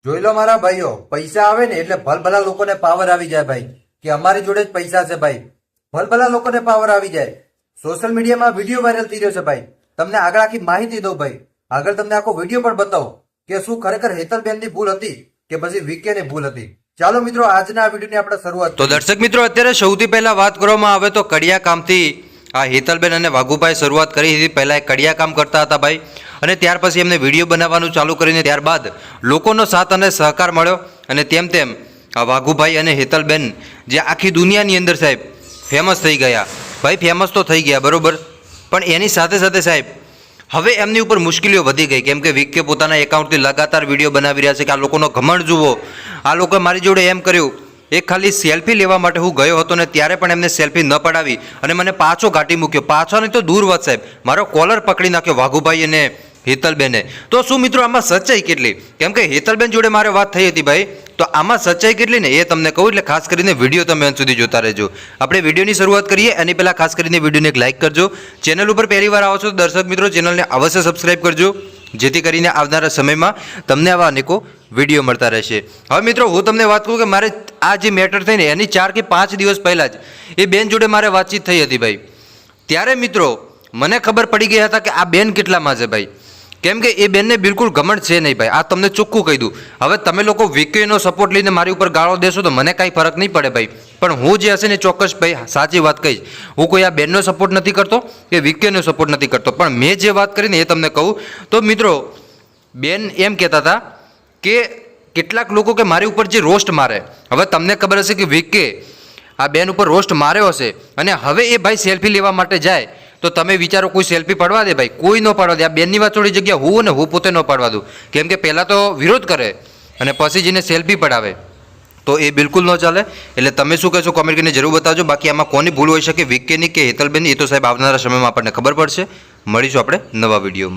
જોઈ લો મારા ભાઈઓ, પૈસા આવે ને એટલે ભલભલા લોકોને પાવર આવી જાય ભાઈ, કે અમારી જોડે જ પૈસા છે ભાઈ. ભલભલા લોકોને પાવર આવી જાય. સોશિયલ મીડિયામાં વિડીયો વાયરલ થઈ રહ્યો છે ભાઈ. તમને આગળ આખી માહિતી દઉં ભાઈ. આગળ તમને આખો વિડીયો પણ બતાવો કે શું ખરેખર હેતલબેનની ભૂલ હતી કે પછી વિકેની ભૂલ હતી. ચાલો મિત્રો, આજના આ વિડીયોની આપણે શરૂઆત. તો દર્શક મિત્રો, અત્યારે સૌથી પહેલા વાત કરવામાં આવે તો કડિયા કામથી આ હેતલબેન અને વાઘુભાઈ શરૂઆત કરી હતી. પહેલા એ કડિયા કામ કરતા હતા ભાઈ, અને ત્યાર પછી એમને વિડીયો બનાવવાનું ચાલુ કરીને ત્યારબાદ લોકોનો સાથ અને સહકાર મળ્યો, અને તેમ તેમ આ વાઘુભાઈ અને હેતલબેન જે આખી દુનિયાની અંદર સાહેબ ફેમસ થઈ ગયા. ભાઈ ફેમસ તો થઈ ગયા બરોબર, પણ એની સાથે સાથે સાહેબ હવે એમની ઉપર મુશ્કેલીઓ વધી ગઈ, કેમ કે વિકે પોતાના એકાઉન્ટથી લગાતાર વિડીયો બનાવી રહ્યા છે કે આ લોકોનો ઘમંડ જુઓ, આ લોકોએ મારી જોડે એમ કર્યું. એક ખાલી સેલ્ફી લેવા માટે હું ગયો હતો ને ત્યારે પણ એમને સેલ્ફી ન પડાવી અને મને પાછો ઘાટી મૂક્યો. પાછોની તો દૂર વાત સાહેબ, મારો કોલર પકડી નાખ્યો વાઘુભાઈ અને હેતલબેને. તો શું મિત્રો આમાં સચ્ચાઈ કેટલી? કેમ કે હેતલબેન જોડે મારે વાત થઈ હતી ભાઈ, તો આમાં સચ્ચાઈ કેટલી ને એ તમને કહું, એટલે ખાસ કરીને વિડીયો તમે અંત સુધી જોતા રહેજો. આપણે વિડીયોની શરૂઆત કરીએ એની પહેલાં ખાસ કરીને વિડીયોને એક લાઇક કરજો. ચેનલ ઉપર પહેલી વાર આવો છો તો દર્શક મિત્રો ચેનલને અવશ્ય સબસ્ક્રાઇબ કરજો, જેથી કરીને આવનારા સમયમાં તમને આવા અનેકો વિડીયો મળતા રહેશે. હવે મિત્રો હું તમને વાત કરું કે મારે આ જે મેટર થઈ ને એની 4 કે 5 દિવસ પહેલાં જ એ બેન જોડે મારે વાતચીત થઈ હતી ભાઈ. ત્યારે મિત્રો મને ખબર પડી ગઈ હતા કે આ બેન કેટલામાં છે ભાઈ, કેમ કે એ બેનને બિલકુલ ઘમંડ છે નહીં ભાઈ. આ તમને ચોખ્ખું કહી દઉં. હવે તમે લોકો વિકેનો સપોર્ટ લઈને મારી ઉપર ગાળો દેશો તો મને કાંઈ ફરક નહીં પડે ભાઈ, પણ હું જે હશે ને ચોક્કસ ભાઈ સાચી વાત કહીશ. હું કોઈ આ બેનનો સપોર્ટ નથી કરતો કે વિકેનો સપોર્ટ નથી કરતો, પણ મેં જે વાત કરીને એ તમને કહું તો મિત્રો બેન એમ કહેતા હતા કે કેટલાક લોકો કે મારી ઉપર જે રોસ્ટ મારે, હવે તમને ખબર હશે કે વિકે આ બેન ઉપર રોસ્ટ માર્યો હશે, અને હવે એ ભાઈ સેલ્ફી લેવા માટે જાય તો તમે વિચારો કોઈ સેલ્ફી પડવા દે ભાઈ? કોઈ ન પાડવા દે. આ બેનની વાત થોડી જગ્યા હું ને હું પોતે ન પાડવા દઉં, કેમ કે પહેલાં તો વિરોધ કરે અને પછી જઈને સેલ્ફી પડાવે, તો એ બિલકુલ ન ચાલે. એટલે તમે શું કહેશો કોમેન્ટ કરીને જરૂર બતાવજો. બાકી આમાં કોની ભૂલ હોઈ શકે, વિકેની કે હેતલબેનની, એ તો સાહેબ આવનારા સમયમાં આપણને ખબર પડશે. મળીશું આપણે નવા વિડીયોમાં.